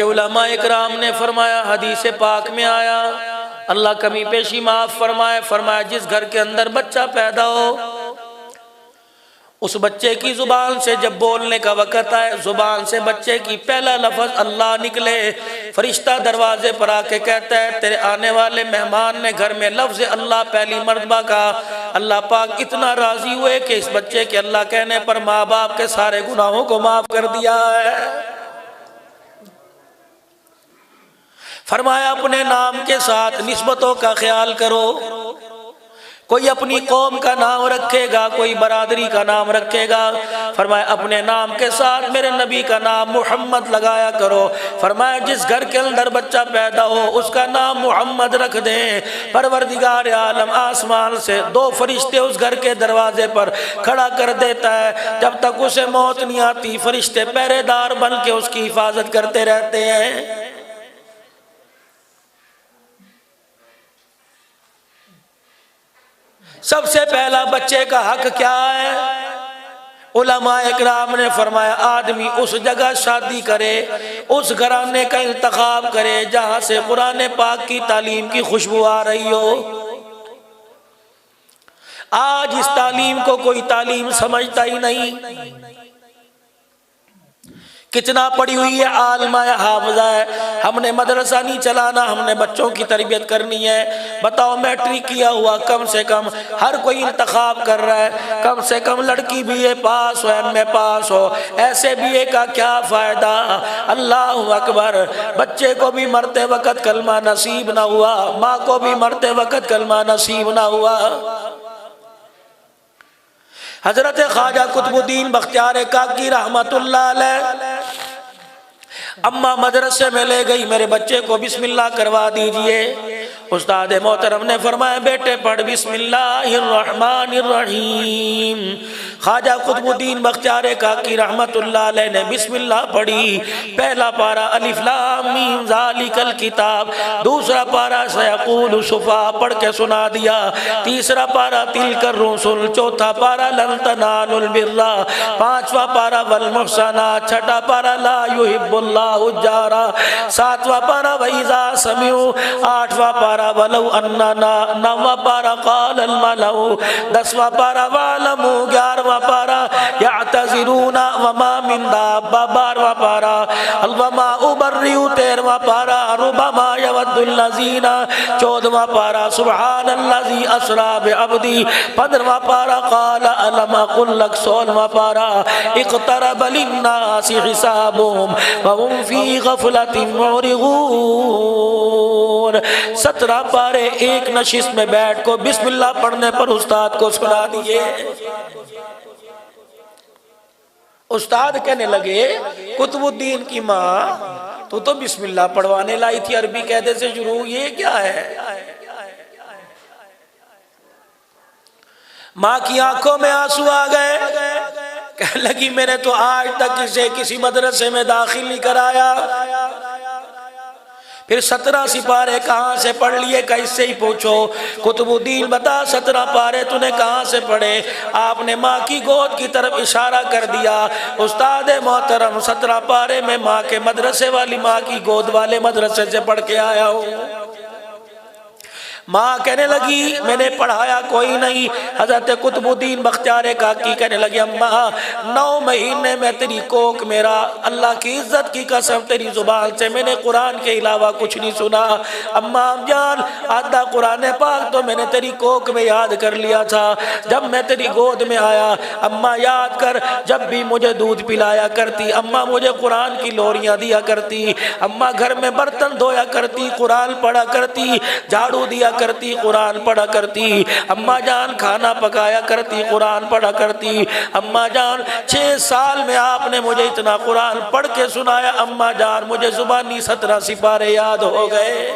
उलमा इकराम ने फरमाया, हदीस पाक में आया, अल्लाह कमी पेशी माफ फरमाए, फरमाया जिस घर के अंदर बच्चा पैदा हो उस बच्चे की जुबान से जब बोलने का वक़्त आए, जुबान से बच्चे की पहला लफ्ज़ अल्लाह निकले, फरिश्ता दरवाजे पर आके कहता है तेरे आने वाले मेहमान ने घर में लफ्ज़ अल्लाह पहली मर्तबा कहा। अल्लाह पाक इतना राज़ी हुए कि इस बच्चे के अल्लाह कहने पर माँ बाप के सारे गुनाहों को माफ़ कर दिया है। फरमाया अपने नाम के साथ निस्बतों का ख्याल करो। कोई अपनी कौम का नाम रखेगा, कोई बरादरी का नाम रखेगा। फरमाया अपने नाम के साथ मेरे नबी का नाम मोहम्मद लगाया करो। फरमाया जिस घर के अंदर बच्चा पैदा हो उसका नाम मोहम्मद रख दें। परवरदिगार आलम आसमान से 2 फरिश्ते उस घर के दरवाजे पर खड़ा कर देता है। जब तक उसे मौत नहीं आती फरिश्ते पहरेदार बन के उसकी हिफाजत करते रहते हैं। सबसे पहला बच्चे का हक क्या है? उलमा इकराम ने फरमाया आदमी उस जगह शादी करे, उस घराने का इंतखाब करे जहां से कुरान पाक की तालीम की खुशबू आ रही हो। आज इस तालीम को कोई तालीम समझता ही नहीं। कितना पड़ी हुई है, आलमा है, हाफिजा है, हमने मदरसा नहीं चलाना, हमने बच्चों की तरबियत करनी है। बताओ मैट्रिक किया हुआ कम से कम हर कोई इंतखाब कर रहा है, कम से कम लड़की बीए पास हो, एमए पास हो। ऐसे बीए का क्या फ़ायदा? अल्लाह अकबर। बच्चे को भी मरते वक़्त कलमा नसीब ना हुआ, माँ को भी मरते वक़्त कलमा नसीब ना हुआ। हजरत ख्वाजा कुतुबुद्दीन बख्तियार काकी रहमतुल्लाह अलैह अम्मा मदरसे में ले गई, मेरे बच्चे को बिस्मिल्लाह करवा दीजिए। उस्ताद मोहतरम ने फरमाया बेटे पढ़ बिस्मिल्लाहिर्रहमानिर्रहीम। ख्वाजा कुतुबुद्दीन बख्तियार काकी रहमतुल्लाह अलैह ने बिस्मिल्लाह पढ़ी। पहला पारा अलिफ लाम मीम ज़ालिकल किताब, दूसरा पारा सयक़ूलु सुफ़ा पढ़ के सुना दिया, तीसरा पारा तिलकर रुसुल, चौथा पारा लन तनालुल बिर्रा, पांचवा पारा वल मुहसनात, छठा पारा ला युहिब्बुल्लाहु जारा, सातवां पारा वइज़ा समिउ, आठवां पारा वलौ अन्ना, नौवां पारा क़ालल मलउ, 10वां पारा वालमु, 11वां पारा यअतज़िरूना वमा मिन दाब्बा, 12वां पारा अलवमा उबर्रिउ, 13वां पारा रुबमा यवद्दुल लज़ीना, 14वां पारा सुब्हानल्लज़ी अस्रा बिअब्दी, 15वां पारा क़ाल अलम अक़ुल लक, 16वां पारा इक़्तरब लिन्नासि हिसाबुहुम व हुम फ़ी ग़फ़लतिन मुअरिज़ून। 17 पारे एक नशिस्त में बैठ को बिस्मिल्लाह पढ़ने पर उस्ताद को सुना दिए। उस्ताद कहने लगे कुतुबुद्दीन की माँ तो बिस्मिल्लाह पढ़वाने लाई थी, अरबी कहते से शुरू, ये क्या है? माँ की आंखों में आंसू आ गए। कहने लगी मैंने तो आज तक इसे किसी मदरसे में दाखिल नहीं कराया। फिर 17 सिपारे कहाँ से पढ़ लिए? कैसे ही पूछो। कुतुबुद्दीन बता 17 पारे तूने कहाँ से पढ़े? आपने माँ की गोद की तरफ इशारा कर दिया। उस्ताद मोहतरम 17 पारे में माँ के मदरसे वाली माँ की गोद वाले मदरसे से पढ़ के आया हूँ। माँ कहने लगी मैंने पढ़ाया कोई नहीं। हजरत कुतुबुद्दीन बख्तियार काकी कहने लगी अम्मा 9 महीने में तेरी कोख मेरा, अल्लाह की इज्जत की कसम तेरी जुबान से मैंने कुरान के अलावा कुछ नहीं सुना। अम्मा जान आधा कुरान पाक तो मैंने तेरी कोख में याद कर लिया था जब मैं तेरी गोद में आया। अम्मा याद कर जब भी मुझे दूध पिलाया करती, अम्मा मुझे कुरान की लोरियाँ दिया करती, अम्मा घर में बर्तन धोया करती, कुरान पढ़ा करती, झाड़ू दिया करती, कुरान पढ़ा करती। अम्मा जान खाना पकाया करती, कुरान पढ़ा करती। अम्मा जान 6 साल में आपने मुझे इतना कुरान पढ़ के सुनाया। अम्मा जान मुझे जुबानी 17 सिपारे याद हो गए।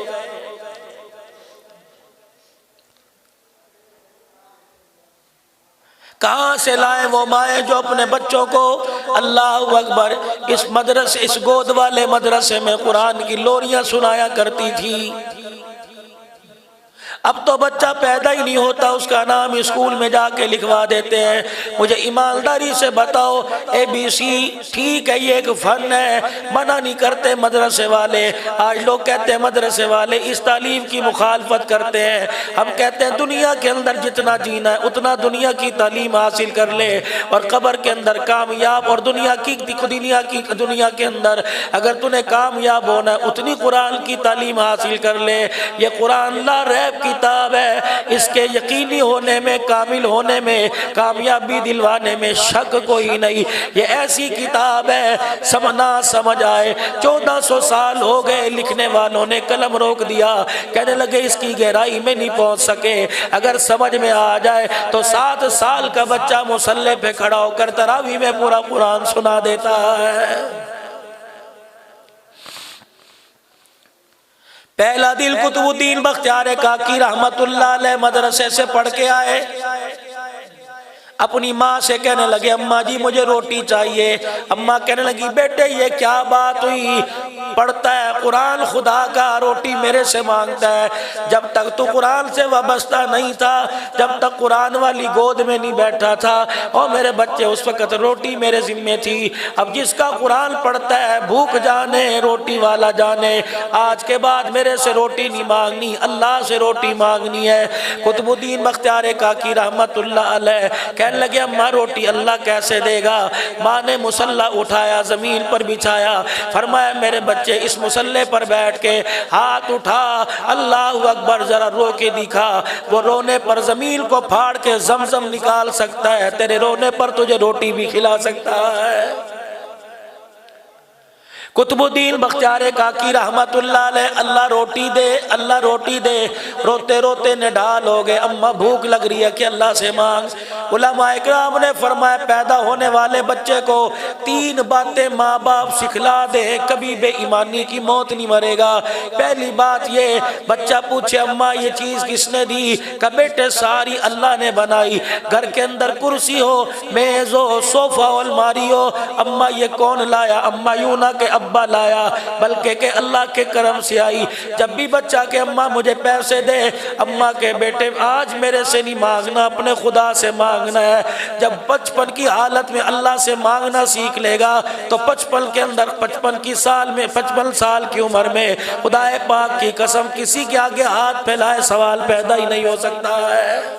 कहाँ से लाए वो माए जो अपने बच्चों को अल्लाह अकबर इस मदरसे, इस गोद वाले मदरसे में कुरान की लोरियां सुनाया करती थी। अब तो बच्चा पैदा ही नहीं होता, उसका नाम स्कूल में जाके लिखवा देते हैं। मुझे ईमानदारी से बताओ, ABC ठीक है, ये एक फन है, मना नहीं करते मदरसे वाले। आज लोग कहते हैं मदरसे वाले इस तालीम की मुखालफत करते हैं। हम कहते हैं दुनिया के अंदर जितना जीना है उतना दुनिया की तालीम हासिल कर ले, और कब्र के अंदर कामयाब, और दुनिया के अंदर अगर तूने कामयाब होना है उतनी कुरान की तालीम हासिल कर ले। ये कुरान ला रैब किताब है, इसके यकीनी होने में, कामिल होने में, कामयाबी दिलवाने में शक कोई नहीं। ये ऐसी किताब है समझना समझ आए। 1400 साल हो गए, लिखने वालों ने कलम रोक दिया, कहने लगे इसकी गहराई में नहीं पहुंच सके। अगर समझ में आ जाए तो 7 साल का बच्चा मुसल्ले पे खड़ा होकर तरावी में पूरा कुरान सुना देता है। पहला दिल कुतुबुद्दीन बख्तियार काकी रहमतुल्लाह अलैह मदरसे से पढ़ के आए, अपनी माँ से कहने लगे अम्मा जी मुझे रोटी चाहिए। अम्मा कहने लगी बेटे ये क्या बात हुई, पढ़ता है कुरान खुदा का, रोटी मेरे से मांगता है। जब तक तू कुरान से वाबस्ता नहीं था, जब तक कुरान वाली गोद में नहीं बैठा था, और मेरे बच्चे उस वक्त रोटी मेरे जिम्मे थी। अब जिसका कुरान पढ़ता है भूख जाने रोटी वाला जाने, आज के बाद मेरे से रोटी नहीं मांगनी, अल्लाह से रोटी मांगनी है। कुतुबुद्दीन बख्तियार काकी रहमतुल्लाह अलैह कहने लगे अम्मा रोटी अल्लाह कैसे देगा। माँ ने मुसल्ला उठाया, जमीन पर बिछाया, फरमाया मेरे बच्चे इस मुसल्ले पर बैठ के हाथ उठा, अल्लाहु अकबर जरा रो के दिखा। वो रोने पर जमीन को फाड़ के जमजम निकाल सकता है, तेरे रोने पर तुझे रोटी भी खिला सकता है। कुतुबुद्दीन बख्तियार काकी रहमतुल्लाह अलैह अल्लाह रोटी दे, अल्लाह रोटी दे, रोते रोते निढाल हो गए। अम्मा भूख लग रही है कि अल्लाह से मांग। उलमा इकराम ने फरमाया पैदा होने वाले बच्चे को 3 बातें माँ बाप सिखला दे, कभी बेईमानी की मौत नहीं मरेगा। पहली बात ये, बच्चा पूछे अम्मा ये चीज़ किसने दी, का बेटे सारी अल्लाह ने बनाई। घर के अंदर कुर्सी हो, मेज हो, सोफा हो, अलमारी हो, अम्मा ये कौन लाया, अम्मा यूं ना के अब्बा लाया, बल्कि के अल्लाह के करम से आई। जब भी बच्चा के अम्मा मुझे पैसे दे, अम्मा के बेटे आज मेरे से नहीं मांगना, अपने खुदा से मांगना है। जब 55 की हालत में अल्लाह से मांगना सीख लेगा तो 55 के अंदर 55 साल की उम्र में खुदाए पाक की कसम किसी के आगे हाथ फैलाए सवाल पैदा ही नहीं हो सकता है।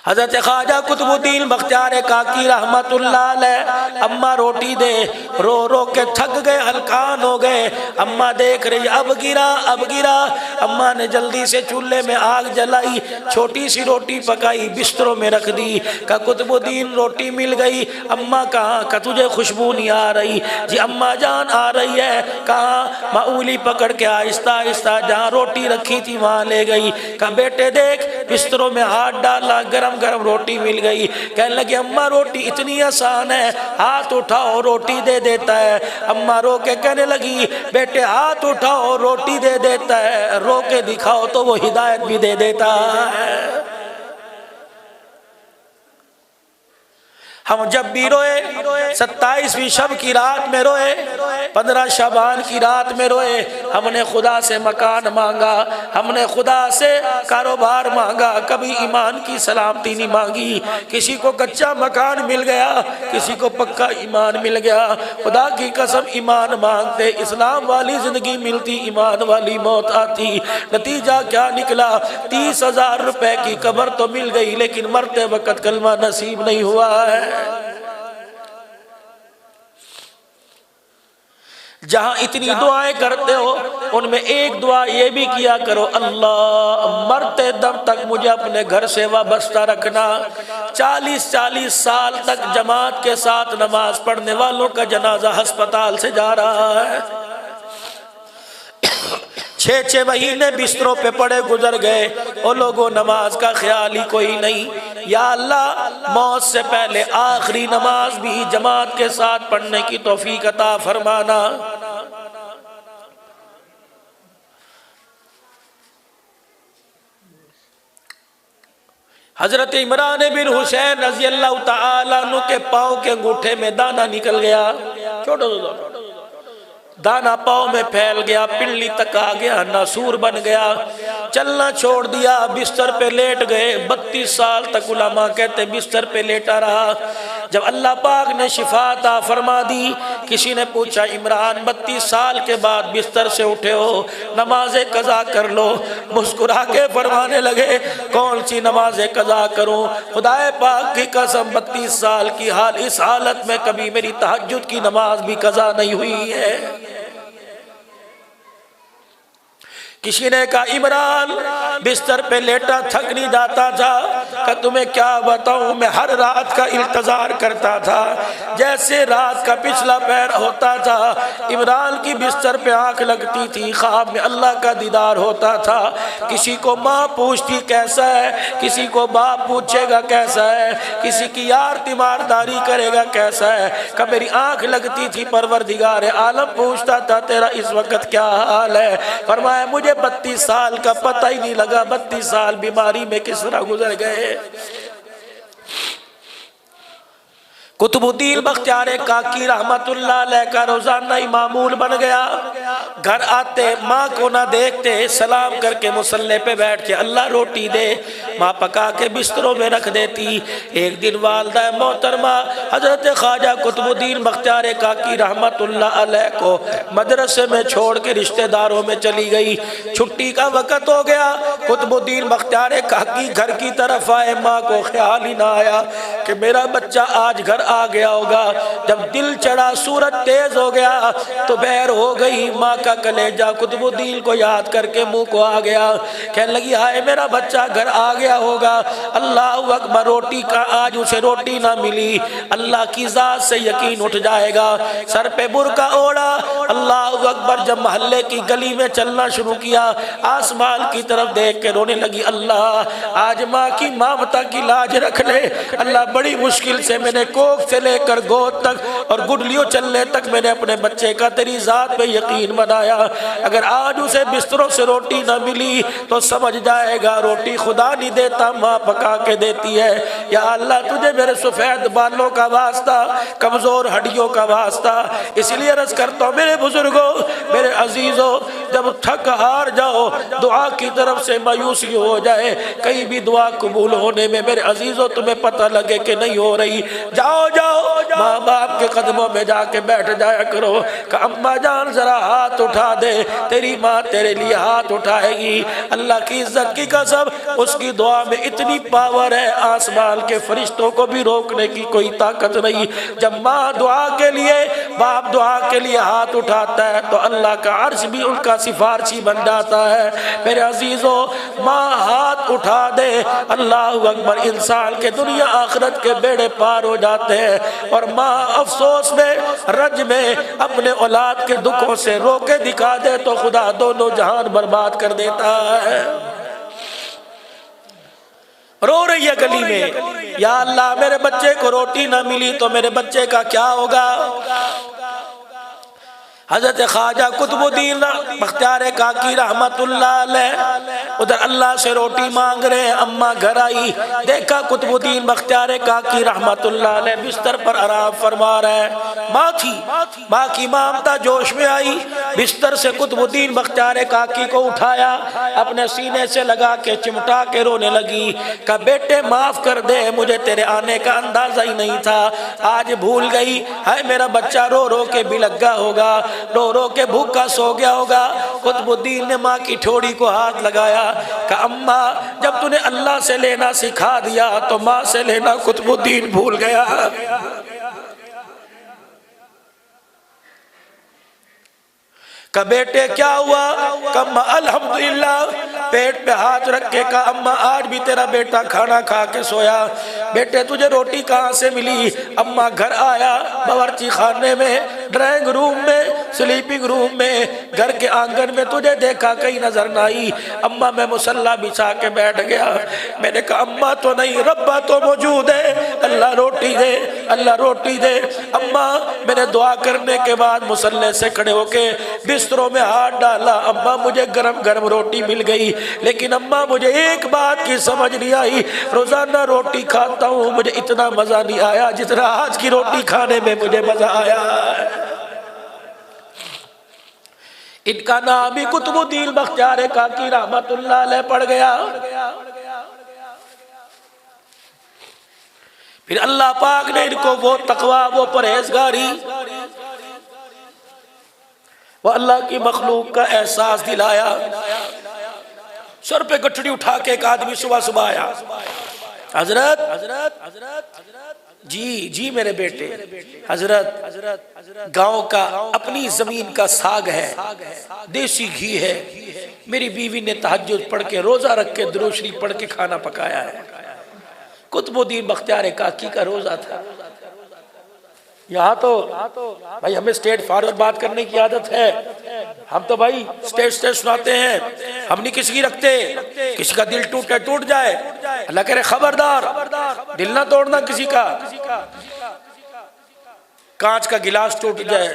हज़रत ख्वाजा कुतुबुद्दीन बख्तियार काकी रहमतुल्लाह अलैह अम्मा रोटी दे, रो रो के थक गए, हलकान हो गए। अम्मा देख रही अब गिरा, अब गिरा। अम्मा ने जल्दी से चूल्हे में आग जलाई, छोटी सी रोटी पकाई, बिस्तरों में रख दी। का कुतुबुद्दीन रोटी मिल गई। अम्मा कहाँ, का तुझे खुशबू नहीं आ रही? जी अम्मा जान आ रही है। कहाँ? माऊली पकड़ के आहिस्ता आहिस्ता जहाँ रोटी रखी थी वहाँ ले गई। का बेटे देख, बिस्तरों में हाथ डाला, गरम गरम रोटी मिल गई। कहने लगी अम्मा रोटी इतनी आसान है, हाथ उठाओ रोटी दे देता है। अम्मा रो के कहने लगी बेटे हाथ उठाओ रोटी दे देता है, रो के दिखाओ तो वो हिदायत भी दे देता है। हम जब भी रोए 27वीं शब की रात में रोए, 15 शबान की रात में रोए, हमने खुदा से मकान मांगा, हमने खुदा से कारोबार मांगा, कभी ईमान की सलामती नहीं मांगी। किसी को कच्चा मकान मिल गया, किसी को पक्का ईमान मिल गया। खुदा की कसम ईमान मांगते, इस्लाम वाली जिंदगी मिलती, ईमान वाली मौत आती। नतीजा क्या निकला? 30,000 रुपए की कब्र तो मिल गई, लेकिन मरते वक्त कलमा नसीब नहीं हुआ है। जहां इतनी दुआएं करते हो उनमें एक दुआ ये भी किया करो, अल्लाह मरते दम तक मुझे अपने घर से वाबस्ता रखना। 40-40 साल तक जमात के साथ नमाज पढ़ने वालों का जनाजा अस्पताल से जा रहा है। 6-6 महीने बिस्तरों पे पड़े गुजर गए, और लोगों नमाज का ख्याल ही कोई नहीं। या अल्लाह मौत से पहले आखिरी नमाज भी जमात के साथ पढ़ने की तौफीक अता फरमाना। हजरत इमरान बिन हुसैन रजी अल्लाह तआला अन्हु के पाँव के अंगूठे में दाना निकल गया। छोड़ो दाना पाँव में फैल गया, पिल्ली तक आ गया, नासूर बन गया, चलना छोड़ दिया, बिस्तर पे लेट गए। 32 साल तक उलमा कहते बिस्तर पे लेटा रहा। जब अल्लाह पाक ने शिफा अता फरमा दी, किसी ने पूछा इमरान 32 साल के बाद बिस्तर से उठे हो, नमाज कज़ा कर लो। मुस्कुरा के फरमाने लगे कौन सी नमाज कज़ा करूं, खुदाए पाक की कसम 32 साल की हाल इस हालत में कभी मेरी तहज्जुद की नमाज भी कज़ा नहीं हुई है। किसी ने कहा इमरान बिस्तर पे लेटा थक नहीं जाता था, कि तुम्हें क्या बताऊं, मैं हर रात का इंतजार करता था, जैसे रात का पिछला पैर होता था इमरान की बिस्तर पे आंख लगती थी, ख्वाब में अल्लाह का दीदार होता था। किसी को माँ पूछती कैसा है, किसी को बाप पूछेगा कैसा है, किसी की यार तीमारदारी करेगा कैसा है, कब मेरी आंख लगती थी परवरदिगार आलम पूछता था तेरा इस वक्त क्या हाल है। फरमाया मुझे 32 साल का पता ही नहीं लगा, 32 साल बीमारी में किस तरह गुजर गए। कुतुबुद्दीन बख्तियार काकी रहमतुल्लाह अलैह का रोजाना ही मामूल बन गया। घर आते माँ को ना देखते, सलाम करके मुसल्ले पे बैठ के अल्लाह रोटी दे, माँ पका के बिस्तरों में रख देती। एक दिन वालदा मोहतरमा हजरत ख्वाजा कुतुबुद्दीन बख्तियार काकी रहमतुल्लाह अलैह को मदरसे में छोड़ के रिश्तेदारों में चली गई। छुट्टी का वक़्त हो गया, कुतुबुद्दीन बख्तियार काकी घर की तरफ आए, माँ को ख्याल ही ना आया कि मेरा बच्चा आज घर आ गया होगा। जब दिल चढ़ा, सूरज तेज हो गया, तो बहर हो गई, माँ का कलेजा कुतुबुद्दीन को याद करके मुंह को आ गया। कहने लगी हाय मेरा बच्चा घर आ गया होगा। अल्लाह अकबर, रोटी का आज उसे रोटी ना मिली, अल्लाह की जात से यकीन उठ जाएगा। सर पे बुर्का ओढ़ा, अल्लाह अकबर, जब मोहल्ले की गली में चलना शुरू किया, आसमान की तरफ देख के रोने लगी, अल्लाह आज माँ की ममता की लाज रख ले। अल्लाह बड़ी मुश्किल से मैंने कोख से लेकर गोद तक और गुडलियों चलने तक मैंने अपने बच्चे का तेरी जात पे यकीन बनाया। अगर आज उसे बिस्तरों से रोटी ना मिली तो समझ जाएगा रोटी खुदा नहीं देता, माँ पका के देती है। या अल्लाह तुझे मेरे सफेद बालों का वास्ता, कमजोर हड्डियों का वास्ता, इसलिए अर्ज करता हूँ मेरे बुजुर्गों, मेरे अजीजों, जब थक हार जाओ, दुआ की तरफ से मायूसी हो जाए, कहीं भी दुआ कबूल होने में मेरे अजीजों तुम्हें पता लगे कि नहीं हो रही, जाओ जाओ माँ बाप के कदमों में जाके बैठ जाया करो कि अम्मा जान जरा हाथ उठा दे, तेरी माँ तेरे लिए हाथ उठाएगी। अल्लाह की इज्जत की कसम, उसकी दुआ में इतनी पावर है, आसमान के फरिश्तों को भी रोकने की कोई ताकत नहीं। जब माँ दुआ के लिए, बाप दुआ के लिए हाथ उठाता है तो अल्लाह का अर्श भी उनका सिफारशी बन जाता है। मेरे अजीजों, माँ हाथ उठा दे, अल्लाह अकबर, इंसान के दुनिया आखिरत के बेड़े पार हो जाते हैं। और माँ अफसोस में, रज में अपने औलाद के दुखों से रोके दिखा दे तो खुदा दोनों जहान बर्बाद कर देता है। रो रही है गली में, या अल्लाह मेरे बच्चे को रोटी ना मिली तो मेरे बच्चे का क्या होगा। हजरत ख्वाजा कुतुबुद्दीन बख्तियार काकी रहमतुल्लाह अलैह उधर अल्लाह से रोटी मांग रहे हैं। अम्मा घर आई, देखा कुतुबुद्दीन बख्तियार काकी रहमतुल्लाह अलैह बिस्तर पर आराम फरमा रहे हैं। माँ थी, माँ की ममता जोश में आई, बिस्तर से कुतुबुद्दीन बख्तियार काकी को उठाया, अपने सीने से लगा के चिमटा के रोने लगी। कहा बेटे माफ कर दे, मुझे तेरे आने का अंदाजा ही नहीं था, आज भूल गई। है मेरा बच्चा रो रो के बिलग्गा होगा, रो रो के भूखा सो गया होगा। कुतुबुद्दीन ने माँ की ठोड़ी को हाथ लगाया, कहा अम्मा जब तूने अल्लाह से लेना सिखा दिया तो माँ से लेना कुतुबुद्दीन भूल गया। का बेटे क्या हुआ? कम्मा अल्हम्दुलिल्लाह, पेट पे हाथ रख के कहा अम्मा आज भी तेरा बेटा खाना खा के सोया। बेटे तुझे रोटी कहाँ से मिली? अम्मा घर आया, बावर्ची खाने में, ड्राइंग रूम में, स्लीपिंग रूम में, घर के आंगन में तुझे देखा, कहीं नजर ना आई। अम्मा मैं मुसल्ला बिछा के बैठ गया, मैंने कहा अम्मा तो नहीं, रब्बा तो मौजूद है, अल्लाह रोटी दे, अल्लाह रोटी दे। अम्मा मैंने दुआ करने के बाद मुसल्ले से खड़े होके बिस्तरों में हाथ डाला, अम्मा मुझे गरम गरम रोटी मिल गई। लेकिन अम्मा मुझे एक बात की समझ नहीं आई, रोजाना रोटी खाता हूँ, मुझे इतना मजा नहीं आया जितना आज की रोटी खाने में मुझे मजा आया। इनका नाम ही कुतुबुद्दीन बख्तियार काकी रहमतुल्लाह अलैह पड़ गया। फिर अल्लाह पाक ने इनको वो तकवा, वो परहेजगारी, वो अल्लाह की मखलूक का एहसास दिलाया। सर पे गठड़ी उठा के एक आदमी सुबह सुबह आया, हजरत हजरत हजरत जी जी मेरे बेटे, हजरत गांव का अपनी जमीन का साग है, देसी घी है, मेरी बीवी ने तहज्जुद पढ़ के रोजा रख के दुरूद शरीफ पढ़ के खाना पकाया है। कुतुबुद्दीन बख्तियार काकी का रोजा था। यहाँ तो भाई हमें स्टेट फॉरवर्ड बात करने की आदत है, हम तो भाई स्टेट सुनाते हैं, हम नहीं किसी की रखते। किसी का दिल टूटे टूट जाए, अल्लाह करे खबरदार, दिल ना तोड़ना किसी का। कांच का गिलास टूट जाए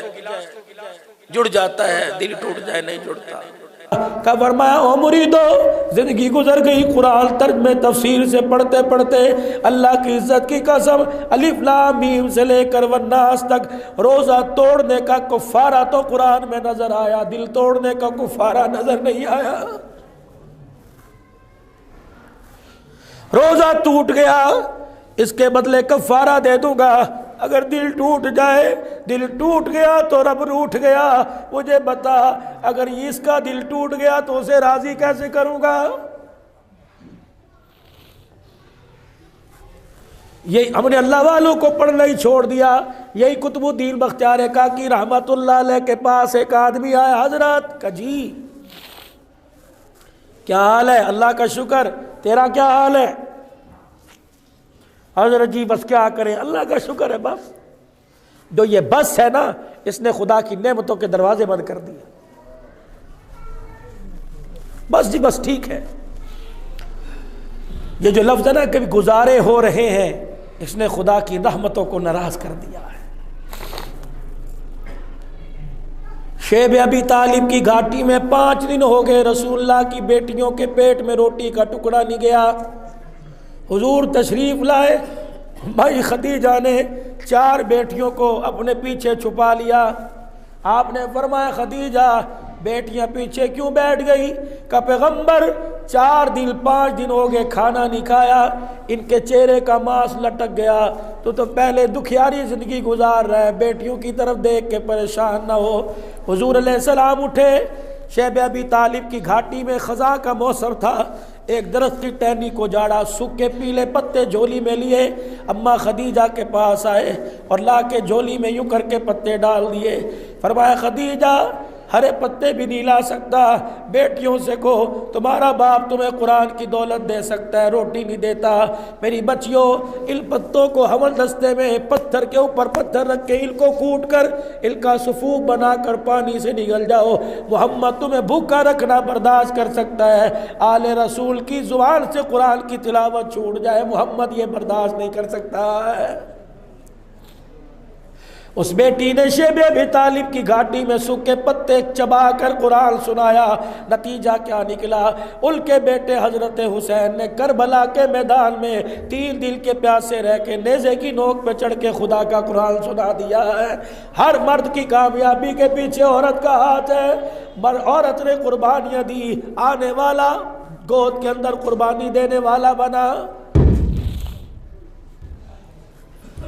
जुड़ जाता है, दिल टूट जाए नहीं जुड़ता। का फरमाया ओ मुरीदो, जिंदगी गुजर गई कुरान तर्जुमे तफसीर से पढ़ते पढ़ते। अल्लाह की इज्जत की कसम, अलिफ लाम मीम से लेकर वन्नास तक रोजा तोड़ने का कुफारा तो कुरान में नजर आया, दिल तोड़ने का कुफारा नजर नहीं आया। रोजा टूट गया, इसके बदले कफारा दे दूंगा। अगर दिल टूट जाए, दिल टूट गया तो रब रूठ गया। मुझे बता, अगर इसका दिल टूट गया तो उसे राजी कैसे करूंगा? यही हमने अल्लाह वालों को पढ़ना ही छोड़ दिया। यही कुतुबुद्दीन बख्तियार काकी रहमतुल्लाह अलैह के पास एक आदमी आया, हजरत का जी क्या हाल है? अल्लाह का शुक्र, तेरा क्या हाल है? हजरत जी बस क्या करें, अल्लाह का शुक्र है बस। जो ये बस है ना, इसने खुदा की नेमतों के दरवाजे बंद कर दिए। बस जी बस ठीक है। ये जो लफ्ज है ना कभी गुजारे हो रहे हैं, इसने खुदा की रहमतों को नाराज कर दिया है। शेब अबी तालिब की घाटी में 5 दिन हो गए, रसूलुल्लाह की बेटियों के पेट में रोटी का टुकड़ा नहीं गया। हुजूर तशरीफ लाए, भाई खदीजा ने 4 बेटियों को अपने पीछे छुपा लिया। आपने फरमाया खदीजा बेटियां पीछे क्यों बैठ गई? का पैगंबर 4 दिन 5 दिन हो गए खाना नहीं खाया, इनके चेहरे का मांस लटक गया। तो पहले दुखियारी जिंदगी गुजार रहा है, बेटियों की तरफ देख के परेशान ना हो। हुजूर अलैहिस्सलाम उठे, शेब अबी तालिब की घाटी में खजा का मौसम था। एक दरख्त की टहनी को जाड़ा, सूखे पीले पत्ते झोली में लिए अम्मा खदीजा के पास आए और ला के झोली में यूं करके पत्ते डाल दिए। फरमाया खदीजा हरे पत्ते भी नहीं ला सकता, बेटियों से कहो तुम्हारा बाप तुम्हें कुरान की दौलत दे सकता है, रोटी नहीं देता। मेरी बच्चियों इन पत्तों को हमल दस्ते में पत्थर के ऊपर पत्थर रख के इनको कूट कर इनका सफूफ बनाकर पानी से निगल जाओ। मोहम्मद तुम्हें भूखा रखना बर्दाश्त कर सकता है, आले रसूल की जुबान से कुरान की तिलावत छूट जाए, मोहम्मद ये बर्दाश्त नहीं कर सकता है। उस बेटी ने शेब अबी तालिब की घाटी में सूखे पत्ते चबाकर कुरान सुनाया। नतीजा क्या निकला? उनके बेटे हजरत हुसैन ने करबला के मैदान में 3 दिन के प्यासे रह के नेज़े की नोक पे चढ़ के खुदा का कुरान सुना दिया है। हर मर्द की कामयाबी के पीछे औरत का हाथ है। औरत ने कुर्बानियां दी, आने वाला गोद के अंदर कुर्बानी देने वाला बना।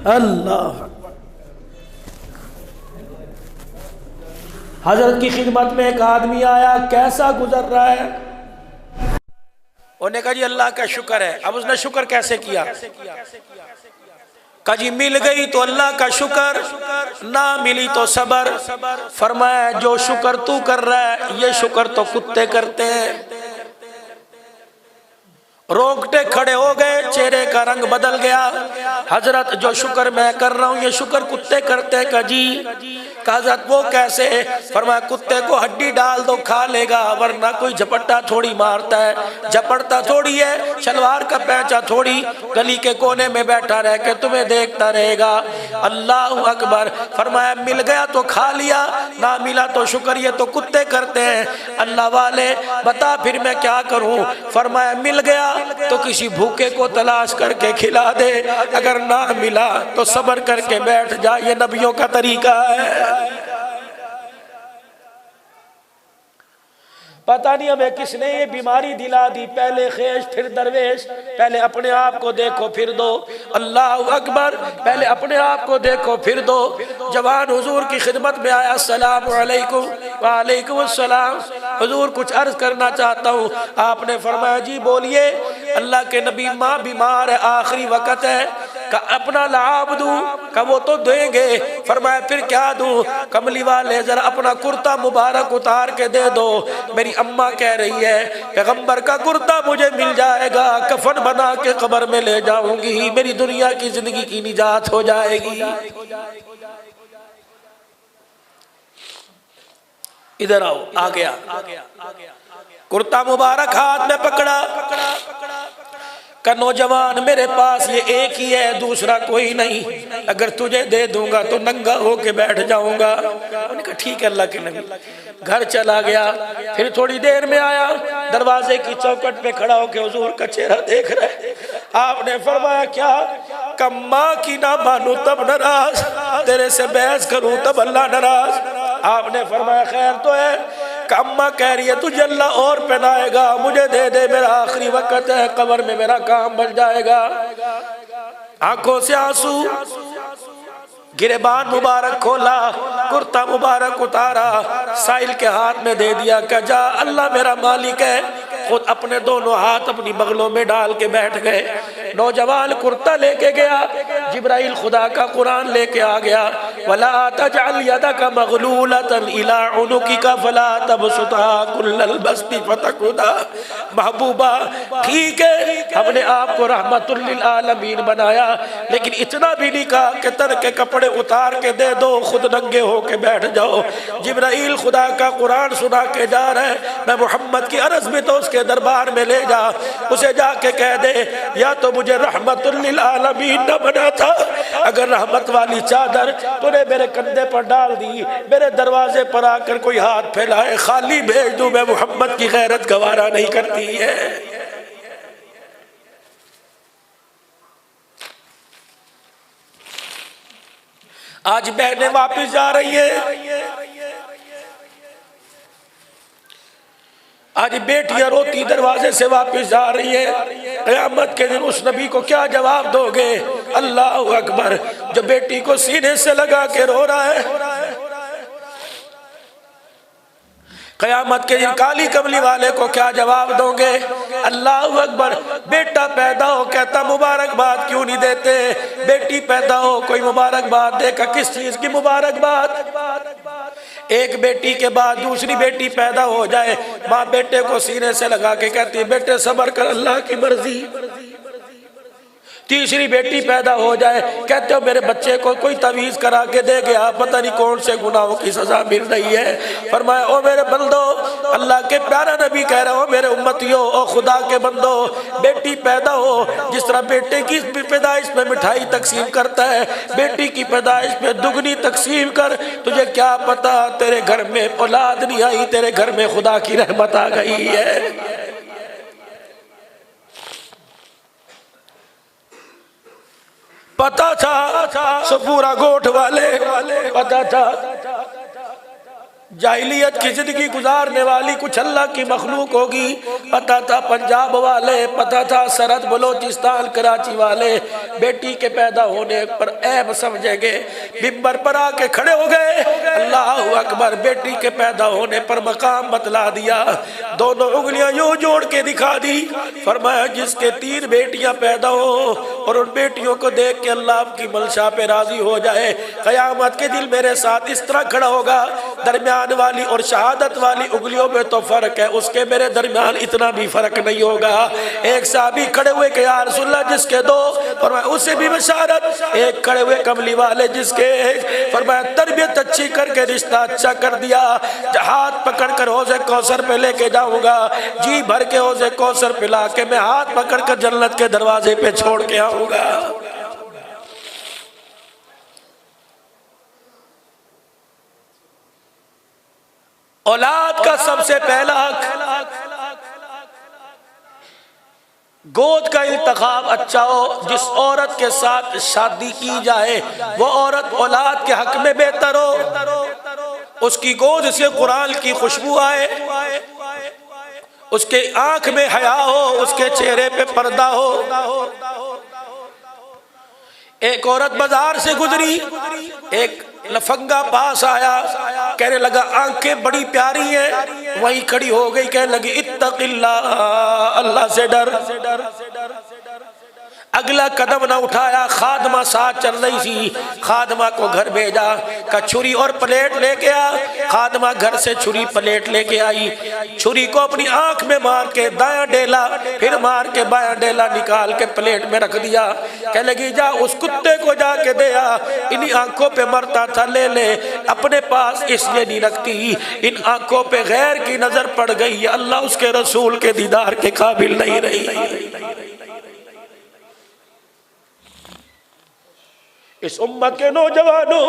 अल्लाह हजरत की खिदमत में एक आदमी आया, कैसा गुजर रहा है? उन्होंने कहा जी अल्लाह का शुक्र है। अब उसने शुक्र कैसे किया? कहा जी मिल गई तो अल्लाह का शुक्र, ना मिली तो सबर। फरमाया जो शुक्र तू कर रहा है ये शुक्र तो कुत्ते करते हैं। रोंगटे खड़े हो गए, चेहरे का रंग बदल गया। हजरत जो शुक्र मैं कर रहा हूँ ये शुक्र कुत्ते करते हैं। का जी हजरत वो कैसे? फरमाया कुत्ते को हड्डी डाल दो खा लेगा, वरना कोई झपट्टा थोड़ी मारता है, झपटता थोड़ी है, शलवार का पैंचा थोड़ी, गली के कोने में बैठा रह के तुम्हें देखता रहेगा। अल्लाह अकबर। फरमाया मिल गया तो खा लिया, ना मिला तो शुक्र ये तो कुत्ते करते हैं। अल्लाह वाले बता फिर मैं क्या करूं? फरमाया मिल गया तो किसी भूखे को तलाश करके खिला दे, अगर ना मिला तो सब्र करके बैठ जा, ये नबियों का तरीका है। पता नहीं हमें किसने ये बीमारी दिला दी, पहले खेश फिर दरवेश। पहले अपने आप को देखो फिर दो, अल्लाह अकबर, पहले अपने आप को देखो फिर दो। जवान हुजूर की खिदमत में आया, अस्सलाम वालेकुम। वालेकुम अस्सलाम। हुजूर कुछ अर्ज करना चाहता हूँ। आपने फरमाया जी बोलिए। अल्लाह के नबी, माँ बीमार है, आखिरी वक्त है, का अपना लाभ दूं? का वो तो देंगे। फरमाया फिर क्या दूं? कमली वाले जरा अपना कुर्ता मुबारक उतार के दे दो। मेरी अम्मा कह रही है पैगंबर का कुर्ता मुझे मिल जाएगा, कफन बना के कब्र में ले जाऊंगी, मेरी दुनिया की जिंदगी की निजात हो जाएगी। इधर आओ, आ गया कुर्ता मुबारक हाथ में पकड़ा। का नौजवान मेरे पास ये एक ही है, दूसरा कोई नहीं, अगर तुझे दे दूंगा तो नंगा होके बैठ जाऊंगा। उन्होंने कहा ठीक है अल्लाह के नबी। घर चला गया। फिर थोड़ी देर में आया, दरवाजे की चौखट पे खड़ा होके हुजूर का चेहरा देख रहा है। आपने फरमाया क्या? कम्मा की ना मानू तब नाराज, तेरे से बहस करूं तब अल्लाह नाराज। आपने फरमाया खैर तो है। अम्मा कह रही है तुझे अल्लाह और पहनाएगा, मुझे दे दे, मेरा आखिरी वक्त है, कब्र में मेरा काम बन जाएगा। आंखों से आंसू, गिरेबान मुबारक खोला, कुर्ता मुबारक उतारा, साहिल के हाथ में दे दिया। कहा जा अल्लाह मेरा मालिक है। खुद अपने दोनों हाथ अपनी बगलों में डाल के बैठ गए। नौजवान कुर्ता लेके गया, जिब्राइल खुदा का कुरान लेके आ गया। वला तजअल यदका मगलूलतन इला उनुकिका फला तबसुतहा कुल्लल बस्ती फतकुदा। महबूबा ठीक है, हमने आपको रहमतुल लिल आलमीन बनाया, लेकिन इतना भी नहीं कहा कि तर के कपड़े उतार के दे दो, खुद नंगे होके बैठ जाओ। जिब्राइल खुदा का कुरान सुना के जा रहा है। मैं मोहम्मद की अर्ज में तो उसके दरबार में ले जा, उसे जाके कह दे या तो मुझे रहमतुल लिल आलमीन न बना था, अगर रहमत वाली चादर तूने मेरे कंधे पर डाल दी, मेरे दरवाजे पर आकर कोई हाथ फैलाए खाली भेज दूं, मैं मोहम्मद की गैरत गवारा नहीं करती है। आज बहनें वापिस जा रही है, आज बेटियां रोती दरवाजे से वापस जा रही है। क़यामत के दिन उस नबी को क्या जवाब दोगे? अल्लाह अकबर, जो बेटी को सीने से लगा के रो रहा है। क़यामत के दिन काली कमली वाले को क्या जवाब दोगे? अल्लाह अकबर, बेटा पैदा हो कहता मुबारकबाद क्यों नहीं देते? बेटी पैदा हो कोई मुबारकबाद देगा, किस चीज की मुबारकबाद? एक बेटी के बाद दूसरी बेटी पैदा हो जाए, माँ बेटे को सीने से लगा के कहती है बेटे सब्र कर, अल्लाह की मर्जी। तीसरी बेटी पैदा हो जाए, कहते हो मेरे बच्चे को कोई तवीज़ करा के दे गया, पता नहीं कौन से गुनाहों की सजा मिल रही है। फरमाया ओ मेरे बंदो, अल्लाह के प्यारा नबी कह रहे हो मेरे उम्मतियों, ओ खुदा के बंदो, बेटी पैदा हो, जिस तरह बेटे की पैदाइश में मिठाई तकसीम करता है, बेटी की पैदाइश में दुगनी तकसीम कर। तुझे क्या पता तेरे घर में औलाद नहीं आई, तेरे घर में खुदा की रहमत आ गई है। पता था सपूरा गोठ वाले, पता था जाहिलियत की जिंदगी गुजारने वाली कुछ अल्लाह की मखलूक होगी, पता था पंजाब वाले, पता था सरहद बलोचिस्तान कराची वाले बेटी के पैदा होने पर ऐब समझेंगे। मिंबर पर आके खड़े हो गए, अल्लाह अकबर, बेटी के पैदा होने पर मकाम बतला दिया, दोनों उंगलियां यूं जोड़ के दिखा दी। फरमाया जिसके 3 बेटियां पैदा हो और उन बेटियों को देख के अल्लाह की मंशा पे राजी हो जाए, क़यामत के दिन मेरे साथ इस तरह खड़ा होगा, दरमियान वाली और शहादत वाली उंगलियों में तो फर्क है, उसके मेरे दरमियान इतना भी फर्क नहीं होगा। एक साहबी खड़े हुए कि या रसूल अल्लाह जिसके 2, फरमाया उसे भी बशारत। एक खड़े हुए कमली वाले जिसके 1, फरमाया तरबियत अच्छी करके रिश्ता अच्छा कर दिया, हाथ पकड़ कर हौज़े कौसर पे लेके जाऊंगा, जी भर के हौज़े कौसर पिला के मैं हाथ पकड़ कर जन्नत के दरवाजे पे छोड़ के आऊंगा। औलाद का सबसे पहला हक, गोद का इंतखाब अच्छा हो। जिस औरत के साथ शादी की जाए वो औरत औलाद के हक में बेहतर हो, उसकी गोद से कुरान की खुशबू आए, उसके आंख में हया हो, उसके चेहरे पे पर्दा हो। एक औरत बाजार से गुजरी, एक लफंगा पास आया, कहने लगा आंखें बड़ी प्यारी हैं, वहीं खड़ी हो गई, कहने लगी इत्तक़िल्लाह, अल्लाह से डर। अगला कदम ना उठाया, खादमा साथ चल रही थी, खादमा को घर भेजा, का छुरी और प्लेट लेके आ। खादमा घर से छुरी प्लेट लेके आई, छुरी को अपनी आंख में मार के दायां डेला, फिर मार के बायां डेला निकाल के प्लेट में रख दिया। कह लगी जा उस कुत्ते को जाके दे आ, इन्हीं आंखों पे मरता था, ले ले, अपने पास इसलिए नहीं रखती, इन आंखों पे गैर की नजर पड़ गई, अल्लाह उसके रसूल के दीदार के काबिल नहीं रही। इस उम्मत के नौजवानों,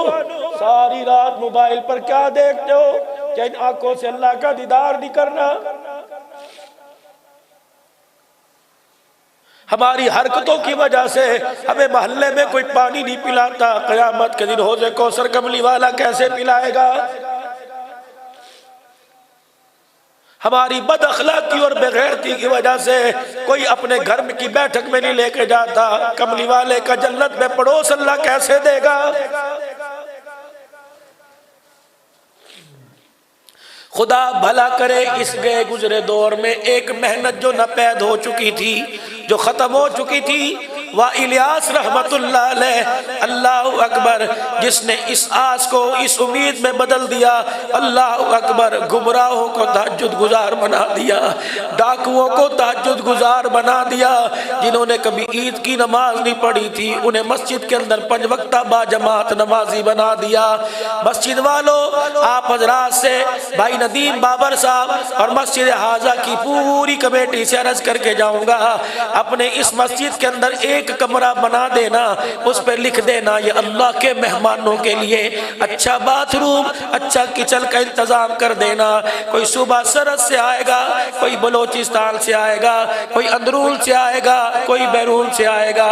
सारी रात मोबाइल पर क्या देखते हो? क्या इन आंखों से अल्लाह का दीदार नहीं करना? हमारी हरकतों की वजह से हमें मोहल्ले में कोई पानी नहीं पिलाता, क़यामत के दिन हौज़े कौसर कमली वाला कैसे पिलाएगा? हमारी बदअखलाकी और बेगैरती की वजह से कोई अपने घर की बैठक में नहीं लेके जाता, कमली वाले का जन्नत में पड़ोस अल्लाह कैसे देगा? खुदा भला करे, इस गए गुजरे दौर में एक मेहनत जो नपैद हो चुकी थी, जो खत्म हो चुकी थी, वह इलियास रहमतुल्लाह अलैह, अल्लाह अकबर, जिसने इस आस को इस उम्मीद में बदल दिया। अल्लाह अकबर, गुमराहों को तहज्जुद गुजार बना दिया, डाकुओं को तहज्जुद गुजार बना दिया, जिन्होंने कभी ईद की नमाज नहीं पढ़ी थी उन्हें मस्जिद के अंदर 5 वक्ता बाजमात नमाजी बना दिया। मस्जिद वालों, आप हजरात से भाई नदीम बाबर साहब और मस्जिद हाजा की पूरी कमेटी से अर्ज करके जाऊंगा, अपने इस मस्जिद के अंदर एक कमरा बना देना, उस पर लिख देना ये अल्लाह के मेहमानों के लिए, अच्छा बाथरूम, अच्छा किचन का इंतजाम कर देना। कोई सुबह सरहद से आएगा, कोई बलोचिस्तान से आएगा, कोई अंदरून से आएगा, कोई बैरून से आएगा,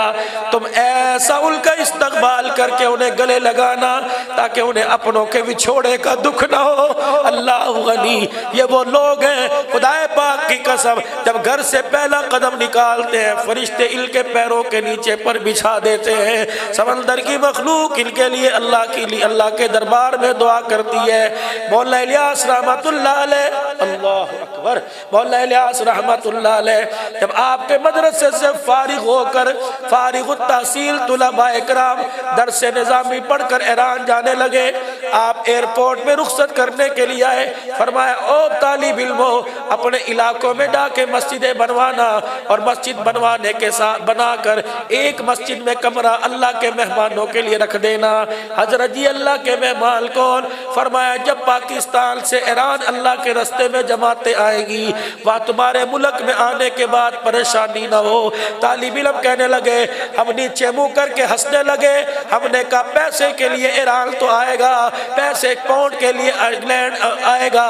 तुम ऐसा उनका इस्तकबाल करके उन्हें गले लगाना ताकि उन्हें अपनों के विछोड़े का दुख ना हो। अल्लाह गनी, ये वो लोग हैं, खुदाए पाक की कसम, जब घर से पहला कदम निकालते हैं फरिश्ते इनके पैरों के नीचे पर बिछा देते हैं। समंदर की मखलूक इनके लिए अल्लाह के दरबार में दुआ करती है। मौला इलियास रहमतुल्लाह अलैह, अल्लाह अकबर, मौला इलियास रहमतुल्लाह अलैह जब आपके मदरसे से फारिग होकर फारिग तहसील तुलबा इकराम दर्स निज़ामी पढ़कर ईरान जाने लगे, आप एयरपोर्ट में रुखसत करने के लिए आए। फरमाया ओ तालिब इल्मो, अपने इलाकों में जाके मस्जिदें बनवाना और मस्जिद बनवाने के साथ बनाकर एक मस्जिद में कमरा अल्लाह के मेहमानों के लिए रख देना। हजरत जी अल्लाह के मेहमान कौन? फरमाया जब पाकिस्तान से ईरान अल्लाह के रास्ते में जमातें आएगी, वह तुम्हारे मुल्क में आने के बाद परेशानी ना हो। तालिब इल्म कहने लगे, हम नीचे मुंह करके हंसने लगे, हमने कहा पैसे के लिए ईरान तो आएगा, पैसे पाउंड के लिए इंग्लैंड आएगा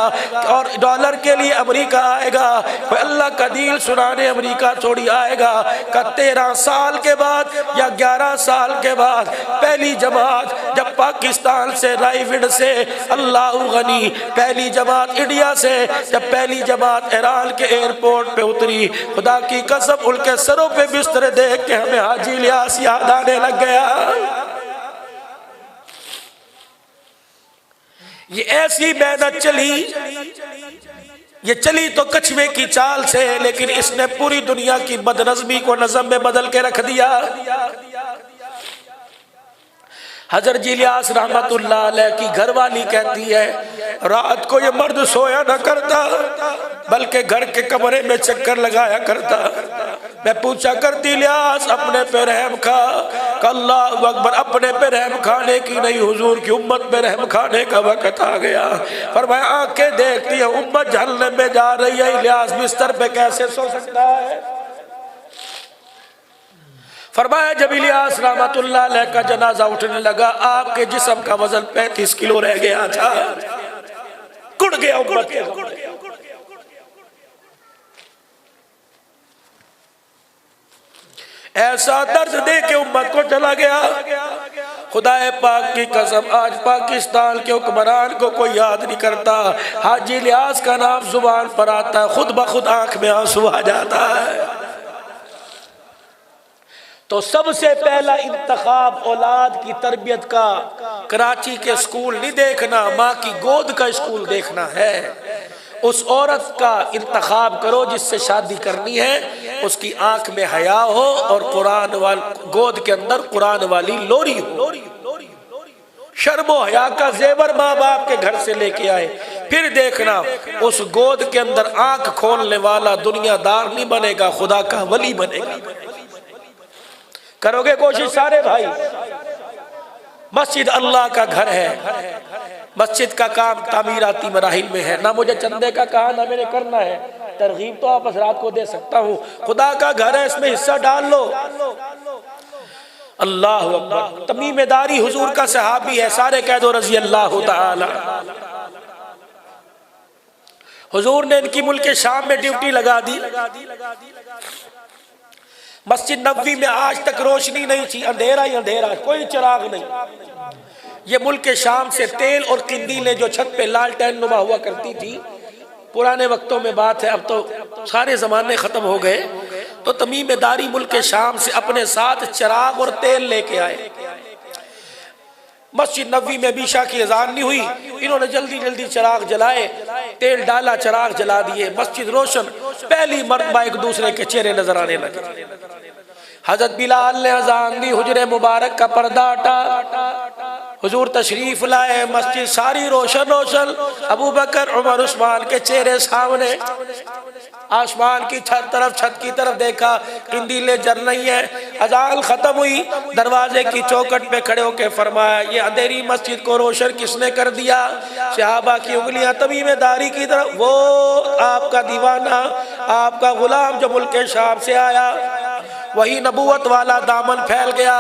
और डॉलर के लिए अमेरिका आएगा, कोई अल्लाह का दीन सुनाने अमेरिका थोड़ी आएगा। का 13 साल के बाद या 11 साल के बाद पहली जमात जब पाकिस्तान से रायविंड से, अल्लाह गनी, पहली जमात इंडिया से जब पहली जमात ईरान के एयरपोर्ट पे उतरी, खुदा की कसम उनके सरों पे बिस्तर देख के हमें हाजी इलियास याद आने लग गया। ये ऐसी मेहनत चली, ये चली तो कछुए की चाल से, लेकिन इसने पूरी दुनिया की बदनज़मी को नज़म में बदल के रख दिया। हजरत जी इलियास रहमतुल्लाह अलैह की घरवाली कहती है, रात को ये मर्द सोया न करता बल्कि घर के कमरे में चक्कर लगाया करता। मैं पूछा करती, इलियास अपने पे रहम खा? अल्लाह अकबर, अपने पे रहम खाने की नहीं, हुजूर की उम्मत पे रहम खाने का वक्त आ गया। फरमाया आंखें देखती है उम्मत जहन्नम में जा रही है, इलियास बिस्तर पे कैसे सो सकता है? फरमाया जब इलियास रहमतुल्लाह अलैह का जनाजा उठने लगा, आपके जिस्म का वजन 35 किलो रह गया था, कुड़ गया उम्मत के। ऐसा दर्द दे के उम्मत को चला गया। खुदाए पाक की कसम, आज पाकिस्तान के हुक्मरान को कोई याद नहीं करता। हाजी इलियास का नाम जुबान पर आता है, खुद ब खुद आंख में आंसू आ जाता है। तो सबसे पहला इंतखाब औलाद की तरबियत का कराची के स्कूल नहीं देखना, माँ की गोद का स्कूल देखना है। उस औरत का इंतखाब करो जिससे शादी करनी है, उसकी आंख में हया हो और कुरान वाली गोद के अंदर कुरान वाली लोरी हो। शर्मो हया का जेवर माँ बाप के घर से लेके आए, फिर देखना उस गोद के अंदर आंख खोलने वाला दुनियादार नहीं बनेगा, खुदा का वली बनेगा। करोगे कोशिश सारे भाई? मस्जिद अल्लाह का घर है, मस्जिद का काम तामीराती मराहिल में है। ना मुझे चंदे का कहा ना मैंने करना है, तरगीब तो आप हज़रात को दे सकता हूँ। खुदा का घर है, इसमें हिस्सा डाल लो। अल्लाह अकबर। तमीमेदारी हुजूर का सहाबी है, सारे कह दो रज़ी अल्लाह ताला। हुजूर ने इनकी मुल्क शाम में ड्यूटी लगा दी। मस्जिद नबवी में आज तक रोशनी नहीं थी, अंधेरा ही अंधेरा, कोई चिराग नहीं। ये मुल्क शाम से तेल और किंदीलें जो छत पे लालटेन नुमा हुआ करती थी, पुराने वक्तों में बात है, अब तो सारे जमाने खत्म हो गए। तो तमीमेदारी मुल्क शाम से अपने साथ चिराग और तेल लेके आए। मस्जिद नबवी में बीशा की अजान नहीं हुई, इन्होंने जल्दी जल्दी चिराग जलाए, तेल डाला, चिराग जला दिए, मस्जिद रोशन। पहली मर्तबा एक दूसरे के चेहरे नजर आने लगे। हजरत बिलाल ने अजान दी, हुजरे मुबारक का पर्दा हटा, हुजूर तशरीफ लाए, मस्जिद सारी रोशन रोशन। अबू बकर, उमर, उस्मान के चेहरे सामने। आसमान की छत की तरफ देखा, किंदीलें जल रही हैं। अजान खत्म हुई, दरवाजे की चौखट पे खड़े होकर फरमाया, ये अंधेरी मस्जिद को रोशन किसने कर दिया? सहाबा की उंगलियां तमीमेदारी की तरफ। वो आपका दीवाना, आपका गुलाम जो मुल्क शाम से आया, वही नबूवत वाला दामन फैल गया।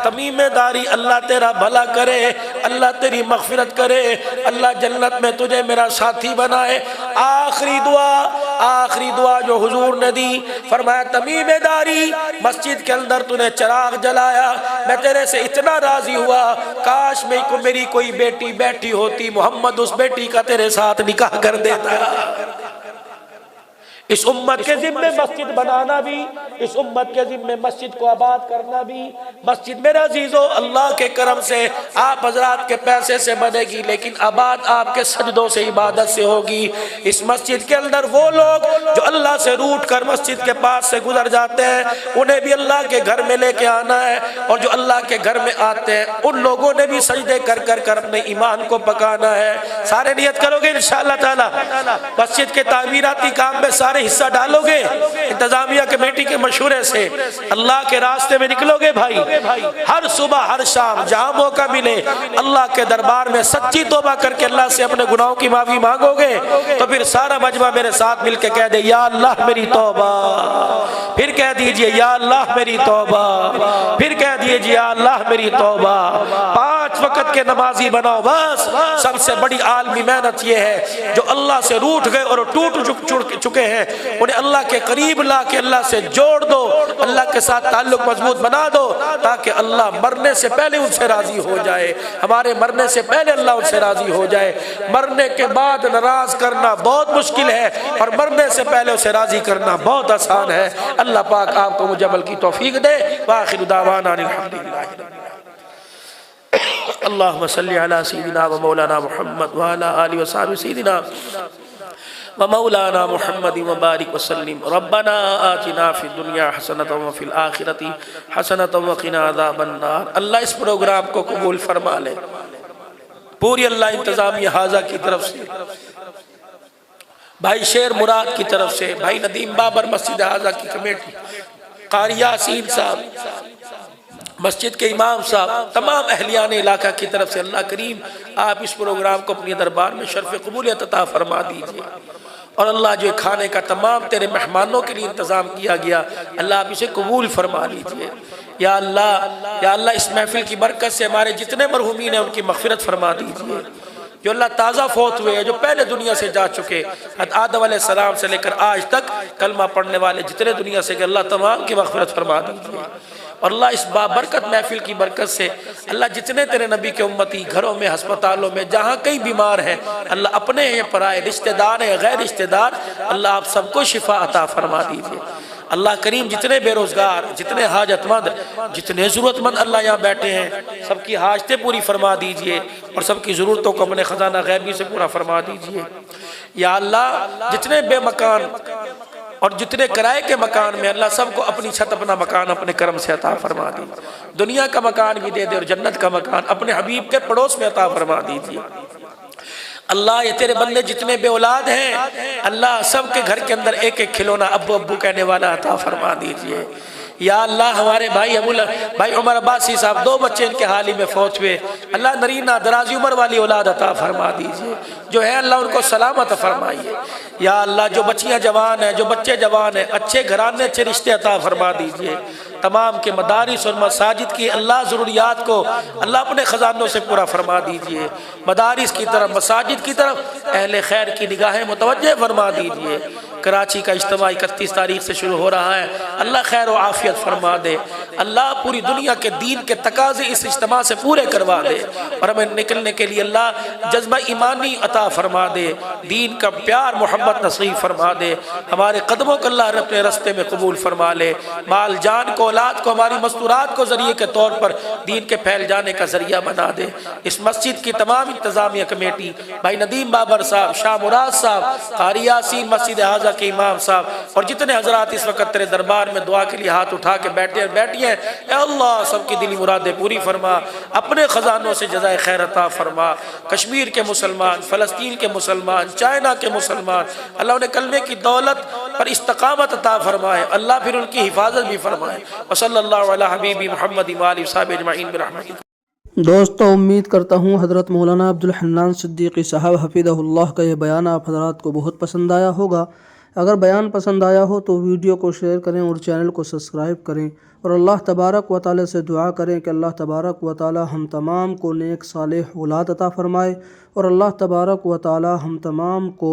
तमीमेदारी, अल्लाह तेरा भला करे, अल्लाह तेरी मगफिरत करे, अल्लाह जन्नत में तुझे मेरा साथी बनाए। आखिरी दुआ जो हुजूर ने दी, फरमाया तमीमेदारी, मस्जिद के अंदर तूने चिराग जलाया, मैं तेरे से इतना राजी हुआ, काश मेरी कोई बेटी बैठी होती, मोहम्मद उस बेटी का तेरे साथ निकाह कर देता। इस उम्मत के जिम्मे मस्जिद बनाना भी, इस उम्मत के जिम्मे मस्जिद को आबाद करना भी। मस्जिद मेरा अजीजों, अल्लाह के करम से आप हजरात के पैसे से बनेगी, लेकिन आबाद आपके सजदों से, इबादत से होगी। इस मस्जिद के अंदर वो लोग जो अल्लाह से रूठ कर मस्जिद के पास से गुजर जाते हैं, उन्हें भी अल्लाह के घर में लेके आना है। और जो अल्लाह के घर में आते हैं, उन लोगों ने भी सजदे कर कर कर अपने ईमान को पकाना है। सारे नियत करोगे इंशाअल्लाह ताला, मस्जिद के तामीराती काम में सारे हिस्सा डालोगे, इंतजामिया कमेटी के मशवरे से अल्लाह के रास्ते में निकलोगे भाई। हर सुबह हर शाम जहां मौका मिले अल्लाह के दरबार में सच्ची तौबा करके अल्लाह से अपने गुनाहों की माफी मांगोगे, तो फिर सारा मजमा मेरे साथ मिलके कह दे, या अल्लाह मेरी तौबा। फिर कह दीजिए, या अल्लाह मेरी तौबा। फिर कह दीजिए, या अल्लाह मेरी तौबा। 5 वक्त के नमाजी बनाओ। बस सबसे बड़ी आलमी मेहनत यह है, जो अल्लाह से रूठ गए और टूट चुके हैं, उन्हें अल्लाह के करीब ला के अल्लाह से जोड़ दो, अल्लाह के साथ ताल्लुक मजबूत बना दो, ताकि अल्लाह मरने से पहले उनसे राजी हो जाए। हमारे मरने से पहले अल्लाह उनसे राजी हो जाए। मरने के बाद नाराज करना बहुत मुश्किल है, और मरने से पहले उसे राजी करना बहुत आसान है। अल्लाह पाक आपको मुझे अमल की तौफीक दे। वाखिर दावाना अल्हम्दुलिल्लाह। अल्लाहुम्मा सल्ली अला सय्यिदिना व मौलाना मुहम्मद व अला आलिहि व सहबिहि सय्यिदिना व मौलाना मुहम्मद व बारिक वसल्लिम। रब्बना आतिना फिद दुनिया हसनतन व फिल आखिरति हसनतन व क़िना अज़ाबन नार। अल्लाह इस प्रोग्राम को कबूल फरमा ले। पूरी अल्लाह इंतज़ामिया हाजा की तरफ से, भाई शेर मुराद की तरफ से, भाई नदीम बाबर मस्जिद हाजा की कमेटी, कारी यासीन साहब, मस्जिद के इमाम साहब, तमाम अहलियान इलाका की तरफ से अल्लाह करीम आप इस प्रोग्राम को अपने दरबार में शर्फ कबूलियत अता फरमा दीजिए। और अल्लाह जो खाने का तमाम तेरे मेहमानों के लिए इंतज़ाम किया गया, अल्लाह आप इसे कबूल फरमा लीजिए। या अल्लाह इस महफिल की बरकत से हमारे जितने मरहूमीन हैं उनकी मग़फ़िरत फरमा दीजिए। जो अल्लाह ताज़ा फौत हुए हैं, जो पहले दुनिया से जा चुके, आदम अलैहिस्सलाम से लेकर आज तक कलमा पढ़ने वाले जितने दुनिया से गए, अल्लाह तमाम की मग़फ़िरत फरमा दीजिए। और अल्लाह इस बाबरकत महफिल की बरकत से अल्लाह जितने तेरे नबी के उम्मती घरों में, अस्पतालों में, जहाँ कई बीमार हैं अल्लाह, अपने हैं पराए, रिश्तेदार हैं गैर रिश्तेदार, अल्लाह आप सबको शिफा अता फरमा दीजिए। अल्लाह करीम जितने बेरोज़गार, जितने हाजतमंद, जितने ज़रूरतमंद अल्लाह यहाँ बैठे हैं, सबकी हाजतें पूरी फरमा दीजिए और सबकी ज़रूरतों को अपने ख़जाना गैबी से पूरा फरमा दीजिए। या अल्लाह जितने बेमकान और जितने किराए के मकान में अल्लाह सबको अपनी छत, अपना मकान अपने करम से अता फरमा दीजिए। दुनिया का मकान भी दे दे और जन्नत का मकान अपने हबीब के पड़ोस में अता फरमा दीजिए। अल्लाह ये तेरे बंदे जितने बे औलाद हैं अल्लाह सबके घर के अंदर एक एक खिलौना अब्बू अब्बू कहने वाला अता फरमा दीजिए। या अल्लाह हमारे भाई उमर अब्बासी साहब 2 बच्चे इनके हाल ही में फौत हुए, अल्लाह नरीना दराजी उम्र वाली औलाद अता फरमा दीजिए। जो है अल्लाह उनको सलामत फरमाइए। या अल्लाह जो बच्चियाँ जवान हैं, जो बच्चे जवान हैं, अच्छे घराने अच्छे रिश्ते अता फरमा दीजिए। तमाम के मदारिस और मसाजिद की अल्लाह ज़रूरियात को अल्लाह अपने ख़जानों से पूरा फरमा दीजिए। मदारिस की तरफ, मसाजिद की तरफ अहले खैर की निगाहें मुतवज्जे फरमा दीजिए। कराची का इज्तिमा 31 तारीख से शुरू हो रहा है, अल्लाह खैर व आफियत फरमा दे। अल्लाह पूरी दुनिया के दीन के तकाज़े इस इज्तिमा से पूरे करवा दे और हमें निकलने के लिए अल्लाह जज्बा ईमानी अता फरमा दे, दीन का प्यार मोहब्बत नसीब फरमा दे। हमारे कदमों को अल्लाह अपने रस्ते में कबूल फरमा ले। माल जान को, औलाद को, हमारी मस्तूरात को ज़रिए के तौर पर दीन के फैल जाने का ज़रिया बना दे। इस मस्जिद की तमाम इंतज़ामिया कमेटी, भाई नदीम बाबर साहब, शाह मुराद साहब, कारी यासीन मस्जिद हाजा के इमाम साहब और जितने हजरात इस वक्त तेरे दरबार में दुआ के लिए हाथ उठा के बैठी हैं, अल्लाह सबकी दिली मुरादें पूरी फरमा, अपने ख़जानों से जज़ाए खैर अता फरमा। कश्मीर के मुसलमान, फ़लस्तीन के मुसलमान, चाइना के मुसलमान, अल्लाह उन्हें कलमे की दौलत पर इस्तकामत अता फरमाए, अल्लाह फिर उनकी हिफाजत भी फरमाए। वसल्लल्लाहु अला हबीबी मुहम्मद व आलिहि वसहबिहि अजमईन बिरहमतिक। दोस्तों, उम्मीद करता हूँ हज़रत मौलाना अब्दुल हन्नान सिद्दीकी साहब हफ़िज़हुल्लाह का यह बयान आप हज़रात को बहुत पसंद आया होगा। अगर बयान पसंद आया हो तो वीडियो को शेयर करें और चैनल को सब्सक्राइब करें और अल्लाह तबारक व तआला से दुआ करें कि अल्लाह तबारक व तआला हम तमाम को नेक सालेह औलाद अता फ़रमाए और अल्लाह तबारक व तआला हम तमाम को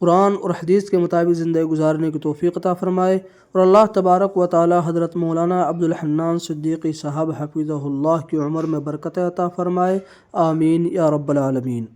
कुरान और हदीस के मुताबिक ज़िंदगी गुजारने की तौफ़ीक़ अता फ़रमाए और अल्लाह तबारक व तआला हज़रत मौलाना अब्दुल हन्नान सिद्दीकी साहब हफ़िज़हुल्लाह की उम्र में बरकत अता फ़रमाए। आमीन या रब्बल आलमीन।